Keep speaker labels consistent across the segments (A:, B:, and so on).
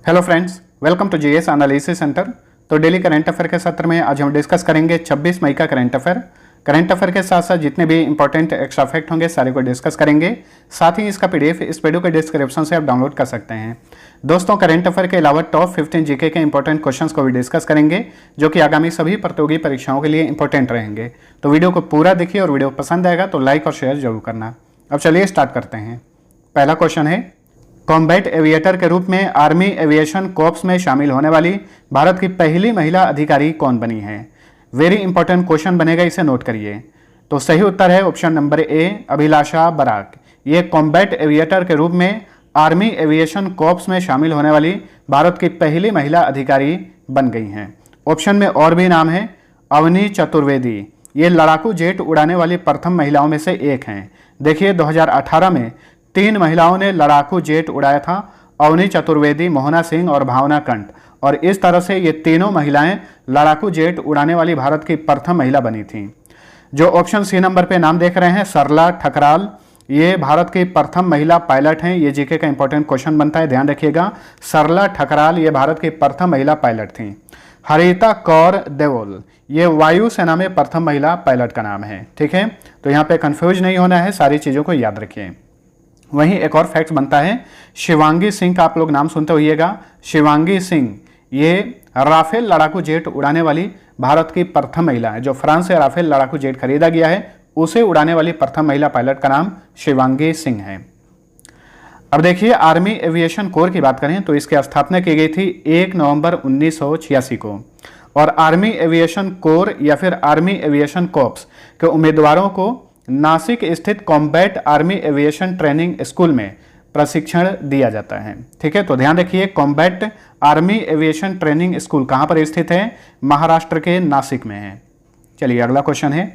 A: Hello friends, welcome to GS analysis centre. तो daily current affair के सत्र में आज हम डिस्कस करेंगे 26 मई का करंट अफेयर। करंट अफेयर के साथ साथ जितने भी इंपॉर्टेंट एक्स्ट्रा फैक्ट होंगे सारे को डिस्कस करेंगे। साथ ही इसका पीडीएफ इस वीडियो के डिस्क्रिप्शन से आप डाउनलोड कर सकते हैं। दोस्तों, करंट अफेयर के अलावा टॉप 15 जीके के इंपॉर्टेंट क्वेश्चंस को भी डिस्कस करेंगे, जो कि आगामी सभी प्रतियोगी परीक्षाओं के लिए इंपॉर्टेंट रहेंगे। तो वीडियो को पूरा देखिए और वीडियो पसंद आएगा तो लाइक और शेयर जरूर करना। अब चलिए स्टार्ट करते हैं। पहला क्वेश्चन है, कॉम्बैट एविएटर के रूप में आर्मी एविएशन कॉर्प्स में शामिल होने वाली भारत की पहली महिला अधिकारी कौन बनी है? वेरी इंपॉर्टेंट क्वेश्चन बनेगा, इसे नोट करिए। तो सही उत्तर है option number A, Abhilasha Barak. ये कॉम्बैट एविएटर के रूप में आर्मी एविएशन कॉर्प्स में शामिल होने वाली भारत की पहली महिला अधिकारी बन गई हैं। ऑप्शन में और भी नाम है, अवनी चतुर्वेदी। ये लड़ाकू जेट उड़ाने वाली प्रथम महिलाओं में से एक हैं। देखिए 2018 में 3 महिलाओं ने लड़ाकू जेट उड़ाया था, अवनी चतुर्वेदी, मोहना सिंह और भावना कंठ। और इस तरह से ये तीनों महिलाएं लड़ाकू जेट उड़ाने वाली भारत की प्रथम महिला बनी थीं। जो ऑप्शन सी नंबर पे नाम देख रहे हैं, सरला ठकराल, ये भारत की प्रथम महिला पायलट हैं। ये जीके का इंपॉर्टेंट क्वेश्चन बनता है, ध्यान रखिएगा। सरला ठकराल ये भारत की प्रथम महिला पायलट थी। हरिता कौर देओल, ये वायुसेना में प्रथम महिला पायलट का नाम है। ठीक है, तो यहाँ पे कंफ्यूज नहीं होना है, सारी चीज़ों को याद रखिए। वहीं एक और फैक्ट बनता है, शिवांगी सिंह का आप लोग नाम सुनते होइएगा। शिवांगी सिंह ये राफेल लड़ाकू जेट उड़ाने वाली भारत की प्रथम महिला है। जो फ्रांस से राफेल लड़ाकू जेट खरीदा गया है उसे उड़ाने वाली प्रथम महिला पायलट का नाम शिवांगी सिंह है। अब देखिए, आर्मी एविएशन कोर की बात करें तो इसकी स्थापना की गई थी 1 नवंबर 1986 को। और आर्मी एविएशन कोर या फिर आर्मी एविएशन कॉर्प्स के उम्मीदवारों को नासिक स्थित combat army aviation training school में प्रशिक्षण दिया जाता है। ठीक है, तो ध्यान रखिए, combat army aviation training school कहाँ पर स्थित है? महाराष्ट्र के नासिक में है। चलिए अगला क्वेश्चन है,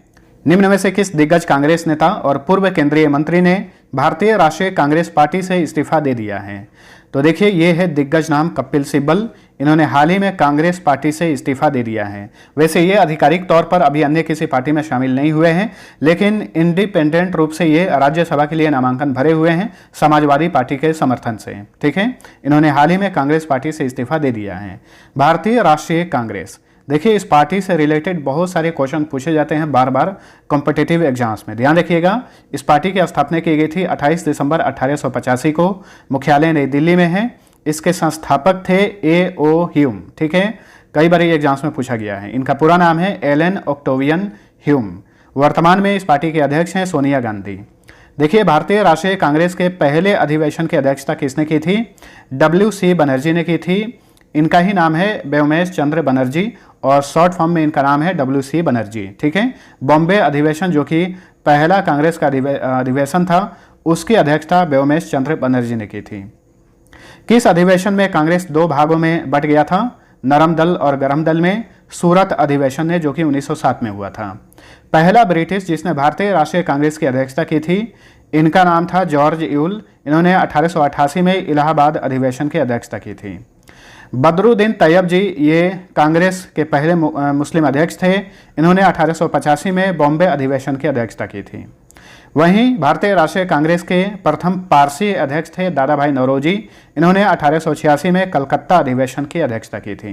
A: निम्न में से किस दिग्गज कांग्रेस नेता और पूर्व केंद्रीय मंत्री ने भारतीय राष्ट्रीय कांग्रेस पार्टी से इस्तीफा दे दिया है? तो देखिए, ये है दिग्गज नाम कपिल सिब्बल। इन्होंने हाल ही में कांग्रेस पार्टी से इस्तीफा दे दिया है। वैसे ये आधिकारिक तौर पर अभी अन्य किसी पार्टी में शामिल नहीं हुए हैं, लेकिन इंडिपेंडेंट रूप से ये राज्यसभा के लिए नामांकन भरे हुए हैं समाजवादी पार्टी के समर्थन से। ठीक है, इन्होंने हाल ही में कांग्रेस पार्टी से इस्तीफा दे दिया है। भारतीय राष्ट्रीय कांग्रेस, देखिए इस पार्टी से रिलेटेड बहुत सारे क्वेश्चन पूछे जाते हैं बार बार कॉम्पिटिटिव एग्जाम्स में, ध्यान रखिएगा। इस पार्टी की स्थापना की गई थी 28 दिसंबर 1885 को। मुख्यालय नई दिल्ली में है। इसके संस्थापक थे A.O. ह्यूम। ठीक है, कई बार ये एग्जाम्स में पूछा गया है। इनका पूरा नाम है एलन ऑक्टेवियन ह्यूम। वर्तमान में इस पार्टी के अध्यक्ष हैं सोनिया गांधी। देखिए, भारतीय राष्ट्रीय कांग्रेस के पहले अधिवेशन की अध्यक्षता किसने की थी? W.C. बनर्जी ने की थी। इनका ही नाम है व्योमेश चंद्र बनर्जी और शॉर्ट फॉर्म में इनका नाम है W.C. बनर्जी। ठीक है, बॉम्बे अधिवेशन जो कि पहला कांग्रेस का अधिवेशन था, उसकी अध्यक्षता व्योमेश चंद्र बनर्जी ने की थी। किस अधिवेशन में कांग्रेस 2 भागों में बट गया था? नरम दल और गरम दल में। सूरत अधिवेशन ने, जो कि 1907 में हुआ था। पहला ब्रिटिश जिसने भारतीय राष्ट्रीय कांग्रेस की अध्यक्षता की थी, इनका नाम था जॉर्ज यूल। इन्होंने 1888 में इलाहाबाद अधिवेशन की अध्यक्षता की थी। बदरुद्दीन तैयब जी ये कांग्रेस के पहले मुस्लिम अध्यक्ष थे। इन्होंने 1885 में बॉम्बे अधिवेशन की अध्यक्षता की थी। वहीं भारतीय राष्ट्रीय कांग्रेस के प्रथम पारसी अध्यक्ष थे दादा भाई नौरोजी। इन्होंने 1886 में कलकत्ता अधिवेशन की अध्यक्षता की थी।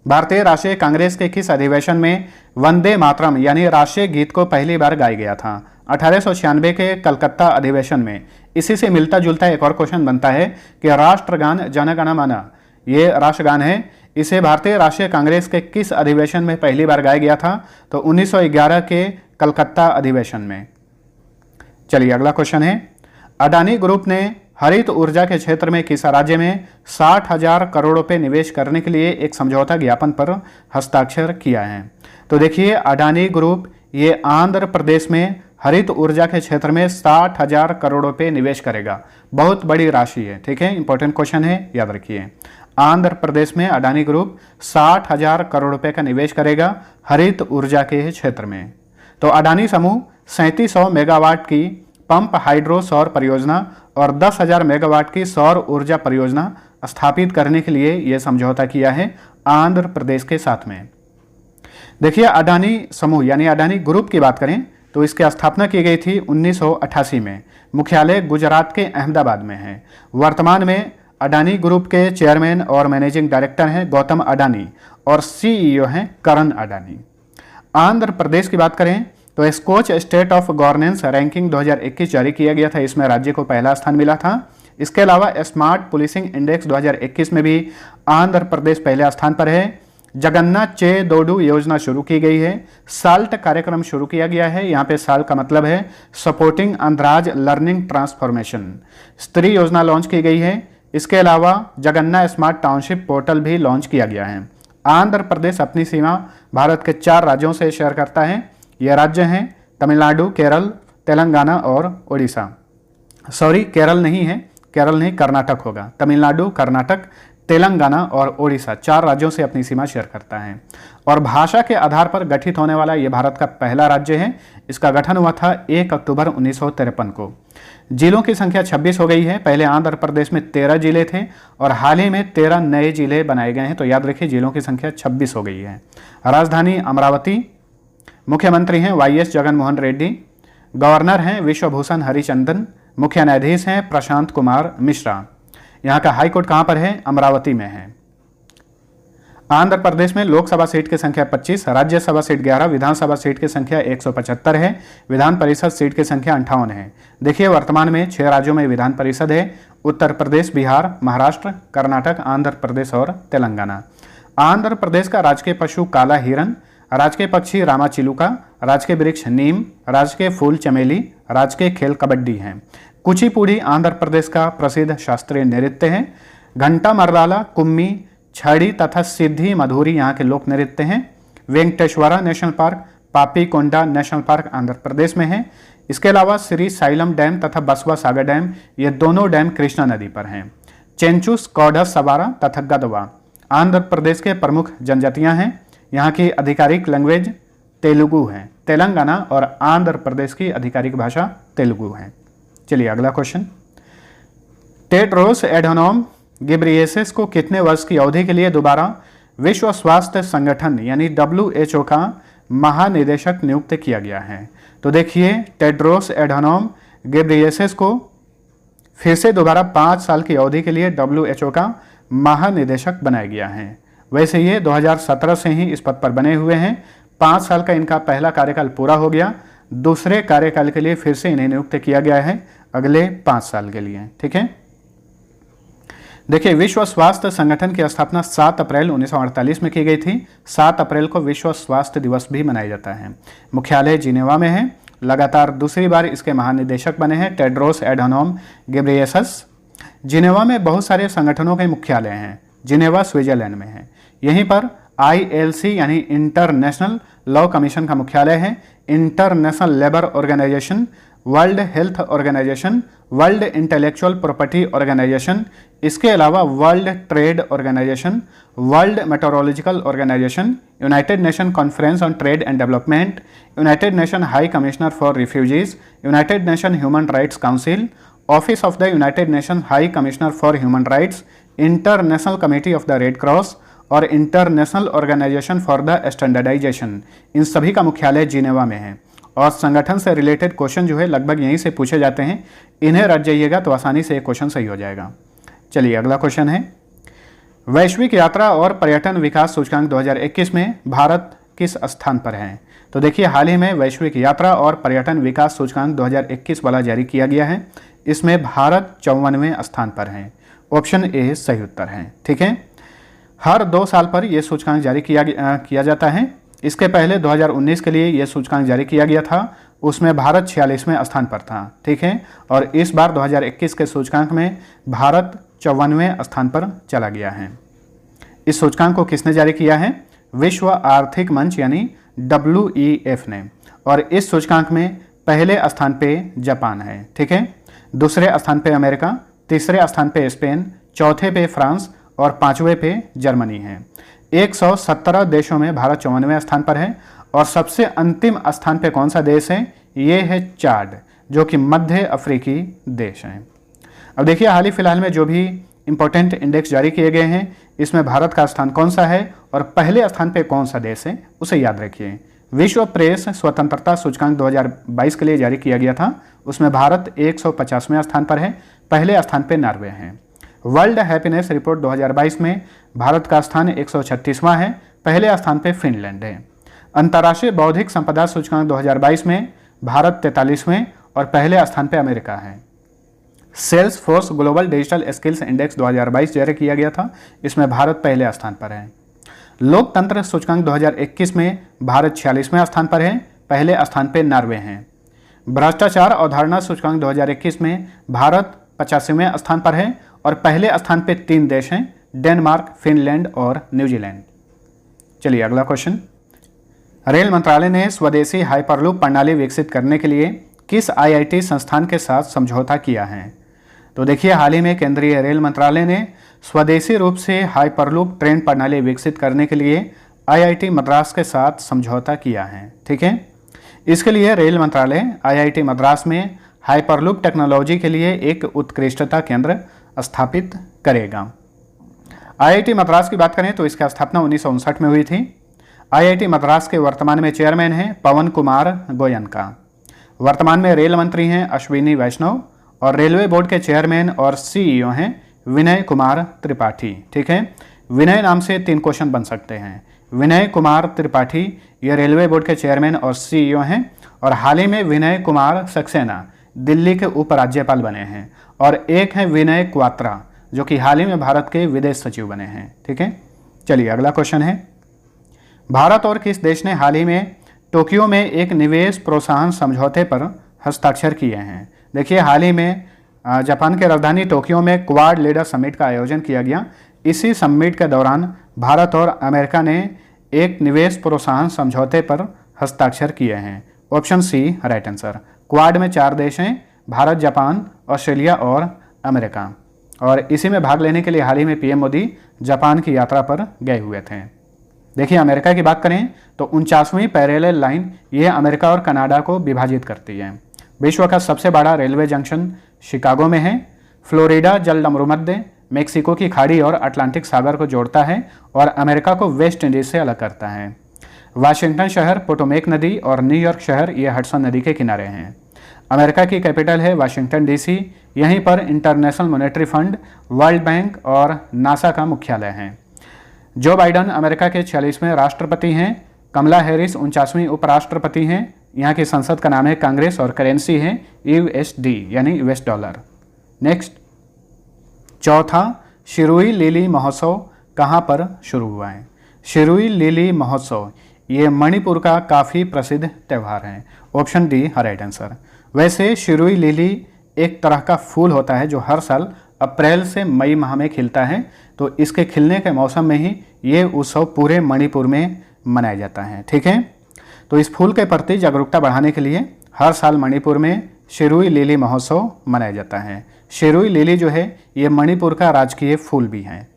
A: भारतीय राष्ट्रीय कांग्रेस के किस अधिवेशन में वंदे मातरम यानी राष्ट्रीय गीत को पहली बार गाया गया था? 1896 के कलकत्ता अधिवेशन में। इसी से मिलता जुलता एक और क्वेश्चन बनता है कि राष्ट्रगान जन गण मन, ये राष्ट्रगान है, इसे भारतीय राष्ट्रीय कांग्रेस के किस अधिवेशन में पहली बार गाया गया था? तो 1911 के कलकत्ता अधिवेशन में। चलिए अगला क्वेश्चन है, अडानी ग्रुप ने हरित ऊर्जा के क्षेत्र में किस राज्य में 60,000 करोड़ रुपए निवेश करने के लिए एक समझौता ज्ञापन पर हस्ताक्षर किया है? तो देखिए, अडानी ग्रुप ये आंध्र प्रदेश में हरित ऊर्जा के क्षेत्र में 60,000 करोड़ रुपए निवेश करेगा। बहुत बड़ी राशि है। ठीक है, इंपॉर्टेंट क्वेश्चन है, याद रखिए। आंध्र प्रदेश में अडानी ग्रुप 60,000 करोड़ रुपए का निवेश करेगा हरित ऊर्जा के क्षेत्र में। तो अडानी समूह 3700 मेगावाट की पंप हाइड्रो सौर परियोजना और 10,000 मेगावाट की सौर ऊर्जा परियोजना स्थापित करने के लिए यह समझौता किया है आंध्र प्रदेश के साथ में। देखिए, अडानी समूह यानी अडानी ग्रुप की बात करें तो इसकी स्थापना की गई थी 1988 में। मुख्यालय गुजरात के अहमदाबाद में है। वर्तमान में अडानी ग्रुप के चेयरमैन और मैनेजिंग डायरेक्टर हैं गौतम अडानी और सीईओ हैं करण अडानी। आंध्र प्रदेश की बात करें तो Skoch state of governance ranking 2021 जारी किया गया था, इसमें राज्य को पहला स्थान मिला था। इसके अलावा स्मार्ट पुलिसिंग इंडेक्स 2021 में भी आंध्र प्रदेश पहले स्थान पर है। जगन्नाथ चेदोडू योजना शुरू की गई है। साल्ट कार्यक्रम शुरू किया गया है, यहाँ पे साल का मतलब है सपोर्टिंग आंध्राज लर्निंग ट्रांसफॉर्मेशन। स्त्री योजना लॉन्च की गई है। इसके अलावा जगन्नाथ स्मार्ट टाउनशिप पोर्टल भी लॉन्च किया गया है। आंध्र प्रदेश अपनी सीमा भारत के 4 राज्यों से शेयर करता है। ये राज्य हैं तमिलनाडु, केरल, तेलंगाना और उड़ीसा। सॉरी, केरल नहीं, कर्नाटक होगा। तमिलनाडु, कर्नाटक, तेलंगाना और उड़ीसा 4 राज्यों से अपनी सीमा शेयर करता है। और भाषा के आधार पर गठित होने वाला ये भारत का पहला राज्य है। इसका गठन हुआ था 1 अक्टूबर 1953 को। जिलों की संख्या 26 हो गई है। पहले आंध्र प्रदेश में 13 जिले थे और हाल ही में 13 नए जिले बनाए गए हैं, तो याद रखिए जिलों की संख्या 26 हो गई है। राजधानी अमरावती। मुख्यमंत्री हैं YS जगनमोहन रेड्डी। गवर्नर हैं विश्वभूषण हरिचंदन। मुख्य न्यायाधीश हैं प्रशांत कुमार मिश्रा। यहाँ का हाईकोर्ट कहाँ पर है? अमरावती में है। आंध्र प्रदेश में लोकसभा सीट की संख्या 25, राज्यसभा सीट 11, विधानसभा सीट की संख्या 175 है, विधान परिषद सीट की संख्या 58 है। देखिए वर्तमान में 6 राज्यों में विधान परिषद है: उत्तर प्रदेश, बिहार, महाराष्ट्र, कर्नाटक, आंध्र प्रदेश और तेलंगाना। आंध्र प्रदेश का राजकीय पशु काला हिरन, राजकीय पक्षी रामाचिलुका, राजकीय वृक्ष नीम, राजकीय फूल चमेली, राजकीय खेल कबड्डी है। कुचिपुड़ी आंध्र प्रदेश का प्रसिद्ध शास्त्रीय नृत्य है। घंटा मर्दाला, कुम्मी, छड़ी तथा सिद्धि मधुरी यहाँ के लोक नृत्य हैं। Venkateswara national park, Papikonda national park Andhra Pradesh में है। इसके अलावा श्री साइलम डैम तथा बसवा सागर डैम, ये दोनों डैम कृष्णा नदी पर हैं। चेंचुस, कौडस, सवारा तथा गदवा आंध्र प्रदेश के प्रमुख जनजातियाँ हैं। यहाँ की आधिकारिक लैंग्वेज तेलुगु है। तेलंगाना और आंध्र प्रदेश की आधिकारिक भाषा तेलुगु है। चलिए अगला क्वेश्चन। टेड्रोस एडहानोम घेब्रेयेसस को कितने वर्ष की अवधि के लिए दोबारा विश्व स्वास्थ्य संगठन यानी WHO का महानिदेशक नियुक्त किया गया है? तो देखिए टेड्रोस एडहानोम घेब्रेयेसस को फिर से दोबारा 5 साल की अवधि के लिए WHO का महानिदेशक बनाया गया है। वैसे ये 2017 से ही इस पद पर बने हुए हैं। 5 साल का इनका पहला कार्यकाल पूरा हो गया, दूसरे कार्यकाल के लिए फिर से इन्हें नियुक्त किया गया है अगले 5 साल के लिए। ठीक है, देखिए विश्व स्वास्थ्य संगठन की स्थापना 7 अप्रैल 1948 में की गई थी। 7 अप्रैल को विश्व स्वास्थ्य दिवस भी मनाया जाता है। मुख्यालय जिनेवा में है। लगातार दूसरी बार इसके महानिदेशक बने हैं टेड्रोस एडहानोम घेब्रेयेसस। जिनेवा में बहुत सारे संगठनों के मुख्यालय हैं। जिनेवा स्विट्जरलैंड में है। यहीं पर ILC यानी इंटरनेशनल लॉ कमीशन का मुख्यालय है। International labour organisation, world health organisation, world intellectual property organisation, इसके अलावा world trade organisation, world meteorological organisation, united nation conference on trade and development, united nation high commissioner for refugees, united nation human rights council, office of the united nation high commissioner for human rights, international committee of the red cross और international organisation for the standardisation, इन सभी का मुख्यालय Geneva में है। और संगठन से रिलेटेड क्वेश्चन जो है लगभग यहीं से पूछे जाते हैं। इन्हें रट जाइएगा तो आसानी से एक क्वेश्चन सही हो जाएगा। चलिए अगला क्वेश्चन है, वैश्विक यात्रा और पर्यटन विकास सूचकांक 2021 में भारत किस स्थान पर है? तो देखिए हाल ही में वैश्विक यात्रा और पर्यटन विकास सूचकांक 2021 वाला जारी किया गया है। इसमें भारत 54वें स्थान पर है। ऑप्शन ए सही उत्तर है। ठीक है, हर 2 साल पर यह सूचकांक जारी किया जाता है। इसके पहले 2019 के लिए यह सूचकांक जारी किया गया था, उसमें भारत 46वें स्थान पर था। ठीक है, और इस बार 2021 के सूचकांक में भारत 54वें स्थान पर चला गया है। इस सूचकांक को किसने जारी किया है? विश्व आर्थिक मंच यानी WEF ने। और इस सूचकांक में पहले स्थान पे जापान है। ठीक है, दूसरे स्थान पे अमेरिका, तीसरे स्थान पे स्पेन, चौथे पे फ्रांस और 5वें पे जर्मनी है। 117 देशों में भारत 54वें स्थान पर है। और सबसे अंतिम स्थान पे कौन सा देश है? ये है चाड, जो कि मध्य अफ्रीकी देश है। अब देखिए हाल ही फिलहाल में जो भी इंपॉर्टेंट इंडेक्स जारी किए गए हैं, इसमें भारत का स्थान कौन सा है और पहले स्थान पे कौन सा देश है, उसे याद रखिए। विश्व प्रेस स्वतंत्रता सूचकांक 2022 के लिए जारी किया गया था, उसमें भारत 150वें स्थान पर है। पहले स्थान पे नॉर्वे है। वर्ल्ड हैप्पीनेस रिपोर्ट 2022 में भारत का स्थान 136वां है, पहले स्थान पे फिनलैंड है। अंतर्राष्ट्रीय बौद्धिक संपदा सूचकांक 2022 में भारत 43वें और पहले स्थान पे अमेरिका है। Salesforce global digital skills index 2022 जारी किया गया था, इसमें भारत पहले स्थान पर है। लोकतंत्र सूचकांक 2021 में भारत 46वें स्थान पर है, पहले स्थान पे नॉर्वे हैं। भ्रष्टाचार अवधारणा सूचकांक 2021 में भारत 85वें स्थान पर है और पहले स्थान पे 3 देश हैं, डेनमार्क, फिनलैंड और न्यूजीलैंड। चलिए अगला क्वेश्चन। रेल मंत्रालय ने स्वदेशी हाइपरलूप प्रणाली विकसित करने के लिए किस आईआईटी संस्थान के साथ समझौता किया है? तो देखिए, हाल ही में केंद्रीय रेल मंत्रालय ने स्वदेशी रूप से हाइपरलूप ट्रेन प्रणाली विकसित करने के लिए आईआईटी मद्रास के साथ समझौता किया है। ठीक है, इसके लिए रेल मंत्रालय आईआईटी मद्रास में हाइपरलूप टेक्नोलॉजी के लिए एक उत्कृष्टता केंद्र स्थापित करेगा। आईआईटी मद्रास की बात करें तो इसकी स्थापना 1959 में हुई थी। आईआईटी मद्रास के वर्तमान में चेयरमैन हैं पवन कुमार गोयनका। वर्तमान में रेल मंत्री हैं अश्विनी वैष्णव और रेलवे बोर्ड के चेयरमैन और सीईओ हैं विनय कुमार त्रिपाठी। ठीक है, विनय नाम से 3 क्वेश्चन बन सकते हैं। विनय कुमार त्रिपाठी ये रेलवे बोर्ड के चेयरमैन और सीईओ हैं और हाल ही में विनय कुमार सक्सेना दिल्ली के उपराज्यपाल बने हैं और एक है विनय क्वात्रा जो कि हाल ही में भारत के विदेश सचिव बने हैं। ठीक है, चलिए अगला क्वेश्चन है। भारत और किस देश ने हाल ही में टोक्यो में एक निवेश प्रोत्साहन समझौते पर हस्ताक्षर किए हैं? देखिए, हाल ही में जापान के राजधानी टोक्यो में क्वाड लीडर समिट का आयोजन किया गया। इसी समिट के दौरान भारत और अमेरिका ने एक निवेश प्रोत्साहन समझौते पर हस्ताक्षर किए हैं। Option C right answer. Quad में 4 देश हैं, भारत, जापान, ऑस्ट्रेलिया और अमेरिका, और इसी में भाग लेने के लिए हाल ही में पीएम मोदी जापान की यात्रा पर गए हुए थे। देखिए, अमेरिका की बात करें तो 49वीं पैरेलल लाइन ये अमेरिका और कनाडा को विभाजित करती है। विश्व का सबसे बड़ा रेलवे जंक्शन शिकागो में है। फ्लोरिडा जलमरुमध्य मेक्सिको की खाड़ी और अटलांटिक सागर को जोड़ता है और अमेरिका को वेस्ट इंडीज से अलग करता है। वाशिंगटन शहर पोटोमेक नदी और न्यूयॉर्क शहर ये हडसन नदी के किनारे हैं। अमेरिका की कैपिटल है वाशिंगटन डीसी। यहीं पर international monetary fund, world bank और नासा का मुख्यालय है। जो बाइडन अमेरिका के 46वें राष्ट्रपति हैं। कमला हैरिस 49वीं उपराष्ट्रपति हैं। यहाँ की संसद का नाम है कांग्रेस और करेंसी है यूएसडी यानी यूएस डॉलर। नेक्स्ट, चौथा, शिरुई लिली महोत्सव कहाँ पर शुरू हुआ है? शिरुई लिली महोत्सव ये मणिपुर का काफ़ी प्रसिद्ध त्यौहार है। Option D right answer. वैसे शिरुई लिली एक तरह का फूल होता है जो हर साल अप्रैल से मई माह में खिलता है, तो इसके खिलने के मौसम में ही ये उत्सव पूरे मणिपुर में मनाया जाता है। ठीक है, तो इस फूल के प्रति जागरूकता बढ़ाने के लिए हर साल मणिपुर में शिरुई लिली महोत्सव मनाया जाता है। शिरुई लिली जो है ये मणिपुर का राजकीय फूल भी है।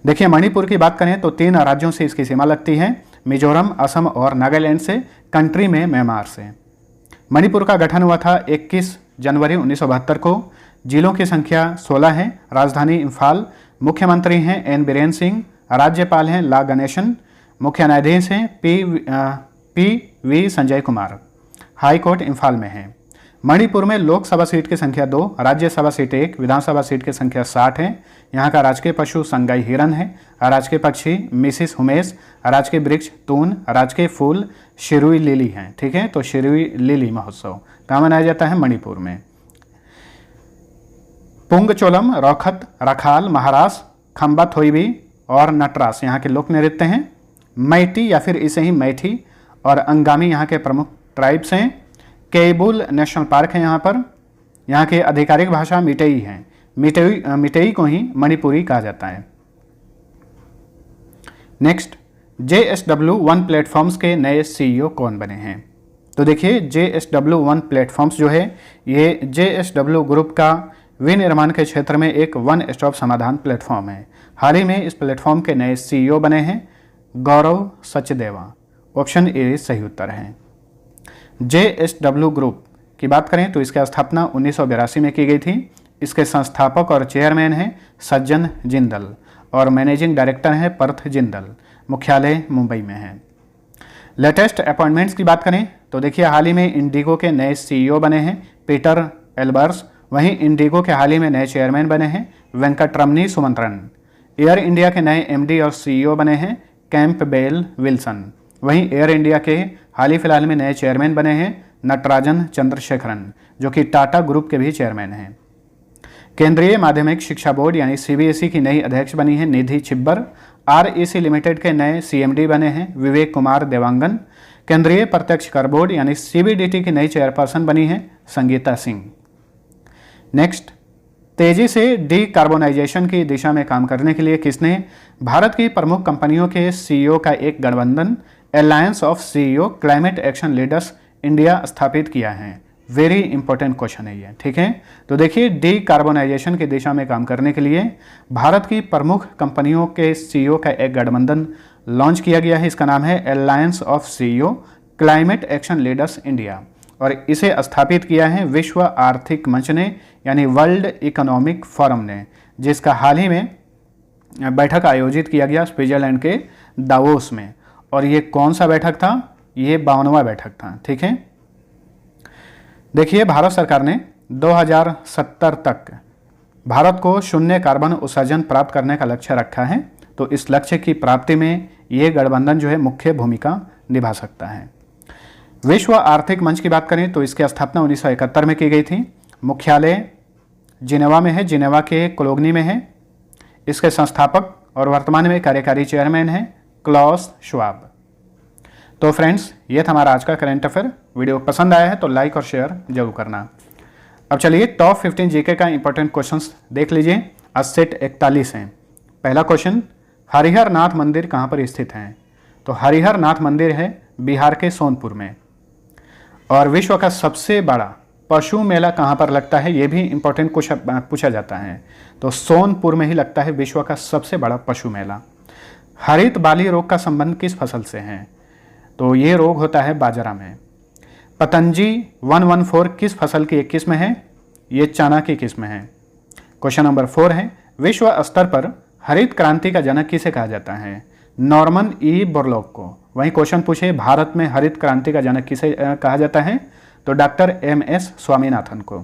A: देखिए, मणिपुर की बात करें तो 3 राज्यों से इसकी सीमा लगती है, मिजोरम, असम और नागालैंड से, कंट्री में म्यांमार से। मणिपुर का गठन हुआ था 21 जनवरी 1972 को। जिलों की संख्या 16 है। राजधानी इम्फाल। मुख्यमंत्री हैं एन बीरेन सिंह। राज्यपाल हैं ला गणेशन। मुख्य न्यायाधीश हैं पी.वी. संजय कुमार। हाई कोर्ट इम्फाल में है। मणिपुर में लोकसभा सीट की संख्या 2, राज्यसभा सीट 1, विधानसभा सीट की संख्या 60 है। यहाँ का राजकीय पशु संगाई हिरन है। राजकीय पक्षी मिसिस हुमेस। राजकीय वृक्ष तून। राजकीय फूल शिरुई लिली है। ठीक है, तो शिरुई लिली महोत्सव कहाँ मनाया जाता है? मणिपुर में। पुंगचोलम, रौखत, रखाल, महारास, खम्बा थोईबी और नटरास यहाँ के लोक नृत्य हैं। मैटी या फिर इसे ही मैठी और अंगामी यहाँ के प्रमुख ट्राइब्स हैं। केबुल नेशनल पार्क है यहाँ पर। यहाँ की आधिकारिक भाषा मिटेई है। मिटेई को ही मणिपुरी कहा जाता है। नेक्स्ट, JSW1 प्लेटफॉर्म्स के नए सीईओ कौन बने हैं? तो देखिए, JSW1 प्लेटफॉर्म्स जो है ये JSW ग्रुप का विनिर्माण के क्षेत्र में एक वन स्टॉप समाधान प्लेटफॉर्म है। हाल ही में इस प्लेटफॉर्म के नए सीईओ बने हैं गौरव सचदेवा। ऑप्शन ए सही उत्तर है। JSW ग्रुप की बात करें तो इसकी स्थापना 1982 में की गई थी। इसके संस्थापक और चेयरमैन हैं सज्जन जिंदल और मैनेजिंग डायरेक्टर हैं पर्थ जिंदल। मुख्यालय मुंबई में है। लेटेस्ट अपॉइंटमेंट्स की बात करें तो देखिए, हाल ही में इंडिगो के नए सीईओ बने हैं पीटर एल्बर्स। वहीं इंडिगो के हाल ही में नए चेयरमैन बने हैं वेंकटरमनी सुमंत्रन। एयर इंडिया के नए एमडी और सीईओ बने हैं कैंपबेल विल्सन। वहीं एयर इंडिया के हाल ही फिलहाल में नए चेयरमैन बने हैं नटराजन चंद्रशेखरन, जो कि टाटा ग्रुप के भी चेयरमैन हैं। केंद्रीय माध्यमिक शिक्षा बोर्ड यानी सीबीएसई की नई अध्यक्ष बनी है निधि छिब्बर। आरईसी लिमिटेड के नए सीएमडी बने हैं विवेक कुमार देवांगन। केंद्रीय प्रत्यक्ष कर बोर्ड यानी सीबीडीटी की नई चेयरपर्सन बनी है संगीता सिंह। नेक्स्ट, तेजी से डीकार्बोनाइजेशन की दिशा में काम करने के लिए किसने भारत की प्रमुख कंपनियों के सीईओ का एक गठबंधन alliance of CEO climate action leaders India स्थापित किया है? वेरी इंपॉर्टेंट क्वेश्चन है ये, ठीक है। तो देखिए, डीकार्बोनाइजेशन की दिशा में काम करने के लिए भारत की प्रमुख कंपनियों के सीईओ का एक गठबंधन लॉन्च किया गया है। इसका नाम है alliance of CEO climate action leaders India, और इसे स्थापित किया है विश्व आर्थिक मंच ने यानी वर्ल्ड इकोनॉमिक फोरम ने, जिसका हाल ही में बैठक आयोजित किया गया स्विट्जरलैंड के दावोस में। और ये कौन सा बैठक था? ये 52वां बैठक था, ठीक है। देखिए, भारत सरकार ने 2070 तक भारत को शून्य कार्बन उत्सर्जन प्राप्त करने का लक्ष्य रखा है। तो इस लक्ष्य की प्राप्ति में ये गठबंधन जो है मुख्य भूमिका निभा सकता है। विश्व आर्थिक मंच की बात करें तो इसकी स्थापना 1971 में की गई थी। मुख्यालय जिनेवा में है, जिनेवा के कोलोगनी में है। इसके संस्थापक और वर्तमान में कार्यकारी चेयरमैन हैं क्लॉस श्वाब। तो फ्रेंड्स, ये था हमारा आज का करंट अफेयर। वीडियो पसंद आया है तो लाइक और शेयर जरूर करना। अब चलिए टॉप 15 जीके का इंपॉर्टेंट क्वेश्चंस देख लीजिए। आज सेट 41 हैं। पहला क्वेश्चन, हरिहर नाथ मंदिर कहाँ पर स्थित है? तो हरिहर नाथ मंदिर है बिहार के सोनपुर में। और विश्व का सबसे बड़ा पशु मेला कहाँ पर लगता है? ये भी इंपॉर्टेंट पूछा जाता है। तो सोनपुर में ही लगता है विश्व का सबसे बड़ा पशु मेला। हरित बाली रोग का संबंध किस फसल से है? तो ये रोग होता है बाजरा में। पतंजी 114 किस फसल की एक किस्म है? ये चना की किस्म है। क्वेश्चन नंबर 4 है, विश्व स्तर पर हरित क्रांति का जनक किसे कहा जाता है? नॉर्मन ई बोरलॉग को। वहीं क्वेश्चन पूछे भारत में हरित क्रांति का जनक किसे कहा जाता है? तो डॉक्टर MS स्वामीनाथन को।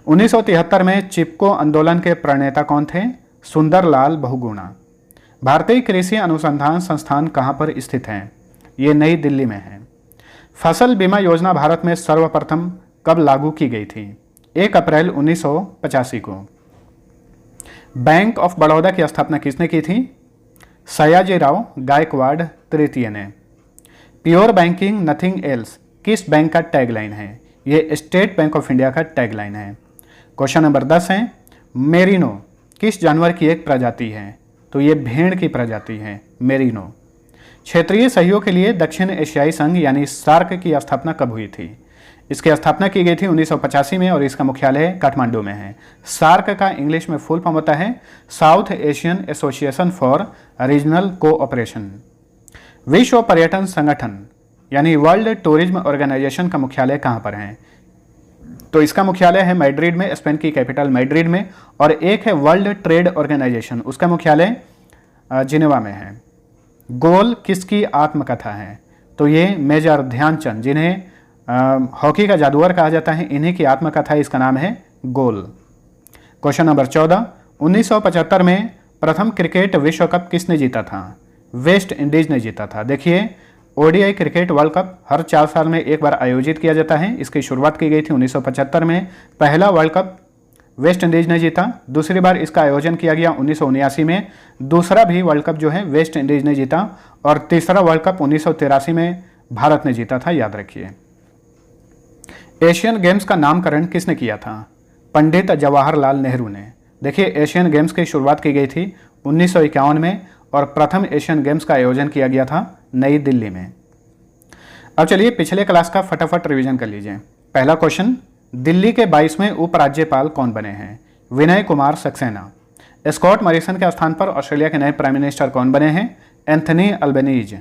A: 1973 में चिपको आंदोलन के प्रणेता कौन थे? सुंदरलाल बहुगुणा। भारतीय कृषि अनुसंधान संस्थान कहाँ पर स्थित है? ये नई दिल्ली में है। फसल बीमा योजना भारत में सर्वप्रथम कब लागू की गई थी? 1 अप्रैल 1985 को। बैंक ऑफ बड़ौदा की स्थापना किसने की थी? सयाजीराव गायकवाड़ तृतीय ने। प्योर बैंकिंग नथिंग एल्स किस बैंक का टैगलाइन है? ये स्टेट बैंक ऑफ इंडिया का टैगलाइन है। क्वेश्चन नंबर 10 है, मेरिनो किस जानवर की एक प्रजाति है? तो ये भेड़ की प्रजाति है मेरिनो। क्षेत्रीय सहयोग के लिए दक्षिण एशियाई संघ यानी सार्क की स्थापना कब हुई थी? इसकी स्थापना की गई थी 1985 में और इसका मुख्यालय काठमांडू में है। सार्क का इंग्लिश में फुल फॉर्म होता है south Asian association for regional cooperation. विश्व पर्यटन संगठन यानी वर्ल्ड टूरिज्म ऑर्गेनाइजेशन का मुख्यालय कहाँ पर है? तो इसका मुख्यालय है मैड्रिड में, स्पेन की कैपिटल मैड्रिड में। और एक है वर्ल्ड ट्रेड ऑर्गेनाइजेशन, उसका मुख्यालय जिनेवा में है। गोल किसकी आत्मकथा है? तो ये मेजर ध्यानचंद, जिन्हें हॉकी का जादूगर कहा जाता है, इन्हीं की आत्मकथा, इसका नाम है गोल। क्वेश्चन नंबर 14, 1975 में प्रथम क्रिकेट विश्व कप किसने जीता था? वेस्ट इंडीज ने जीता था। देखिए, ओडीआई क्रिकेट वर्ल्ड कप हर 4 साल में एक बार आयोजित किया जाता है। इसकी शुरुआत की गई थी 1975 में। पहला वर्ल्ड कप वेस्ट इंडीज ने जीता। दूसरी बार इसका आयोजन किया गया 1979 में। दूसरा भी वर्ल्ड कप जो है वेस्ट इंडीज ने जीता। और तीसरा वर्ल्ड कप 1983 में भारत ने जीता था, याद रखिए। एशियन गेम्स का नामकरण किसने किया था? पंडित जवाहरलाल नेहरू ने। देखिए, एशियन गेम्स की शुरुआत की गई थी 1951 में और प्रथम एशियन गेम्स का आयोजन किया गया था नई दिल्ली में। अब चलिए पिछले क्लास का फटाफट रिवीजन कर लीजिए। पहला क्वेश्चन, दिल्ली के 22वें उपराज्यपाल कौन बने हैं? विनय कुमार सक्सेना। स्कॉट मॉरिसन के स्थान पर ऑस्ट्रेलिया के नए प्राइम मिनिस्टर कौन बने हैं? Anthony Albanese.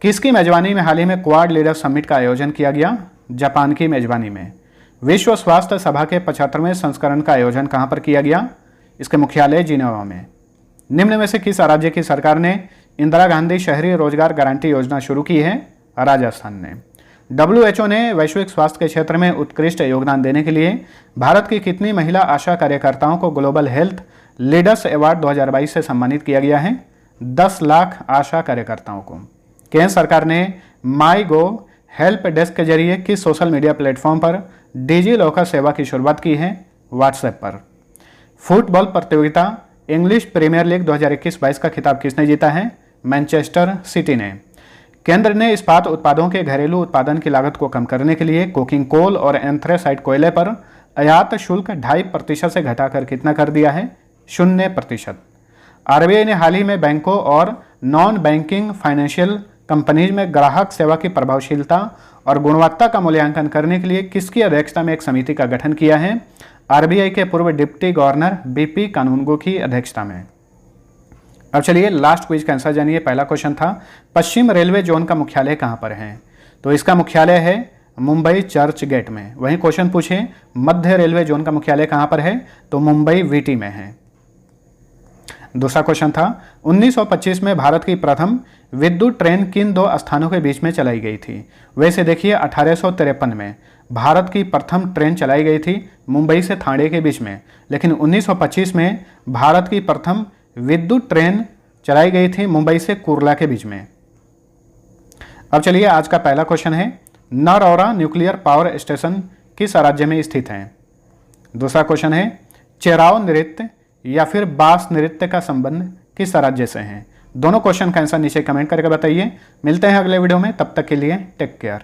A: किसकी मेजबानी में हाल ही में क्वाड लीडर समिट का आयोजन किया गया? जापान की मेजबानी में। विश्व स्वास्थ्य सभा के 75वें संस्करण का आयोजन कहाँ पर किया गया? इसके मुख्यालय जिनेवा में। निम्न में से किस राज्य की सरकार ने इंदिरा गांधी शहरी रोजगार गारंटी योजना शुरू की है? राजस्थान ने। WHO ने वैश्विक स्वास्थ्य के क्षेत्र में उत्कृष्ट योगदान देने के लिए भारत की कितनी महिला आशा कार्यकर्ताओं को ग्लोबल हेल्थ लीडर्स अवार्ड 2022 से सम्मानित किया गया है? 10 लाख आशा कार्यकर्ताओं को। केंद्र सरकार ने माई गो हेल्प डेस्क के जरिए किस सोशल मीडिया प्लेटफॉर्म पर डिजी लॉकर सेवा की शुरुआत की है? व्हाट्सएप पर। फुटबॉल प्रतियोगिता इंग्लिश प्रीमियर लीग 2021-22 का खिताब किसने जीता है? मैनचेस्टर सिटी ने। केंद्र ने इस्पात उत्पादों के घरेलू उत्पादन की लागत को कम करने के लिए कोकिंग कोल और एंथ्रेसाइट कोयले पर आयात शुल्क 2.5% से घटाकर कितना कर दिया है? 0%। आरबीआई ने हाल ही में बैंकों और नॉन बैंकिंग फाइनेंशियल कंपनीज में ग्राहक सेवा की प्रभावशीलता और गुणवत्ता का मूल्यांकन करने के लिए किसकी अध्यक्षता में एक समिति का गठन किया है? आरबीआई के पूर्व डिप्टी गवर्नर बीपी कानूनगो की अध्यक्षता में। अब चलिए लास्ट क्विज का आंसर जानिए। पहला क्वेश्चन था पश्चिम रेलवे जोन का मुख्यालय कहां पर है? तो इसका मुख्यालय है मुंबई चर्च गेट में। वहीं क्वेश्चन पूछे मध्य रेलवे जोन का मुख्यालय कहां पर है? तो मुंबई वीटी में है। दूसरा क्वेश्चन था 1925 में भारत की प्रथम विद्युत ट्रेन किन 2 स्थानों के बीच में चलाई गई थी? वैसे देखिए 1853 में भारत की प्रथम ट्रेन चलाई गई थी मुंबई से थाने के बीच में, लेकिन 1925 में भारत की प्रथम विद्युत ट्रेन चलाई गई थी मुंबई से कुर्ला के बीच में। अब चलिए आज का पहला क्वेश्चन है नरौरा न्यूक्लियर पावर स्टेशन किस राज्य में स्थित है? दूसरा क्वेश्चन है चेराव नृत्य या फिर बास नृत्य का संबंध किस राज्य से है? दोनों क्वेश्चन का आंसर नीचे कमेंट करके बताइए। मिलते हैं अगले वीडियो में, तब तक के लिए टेक केयर।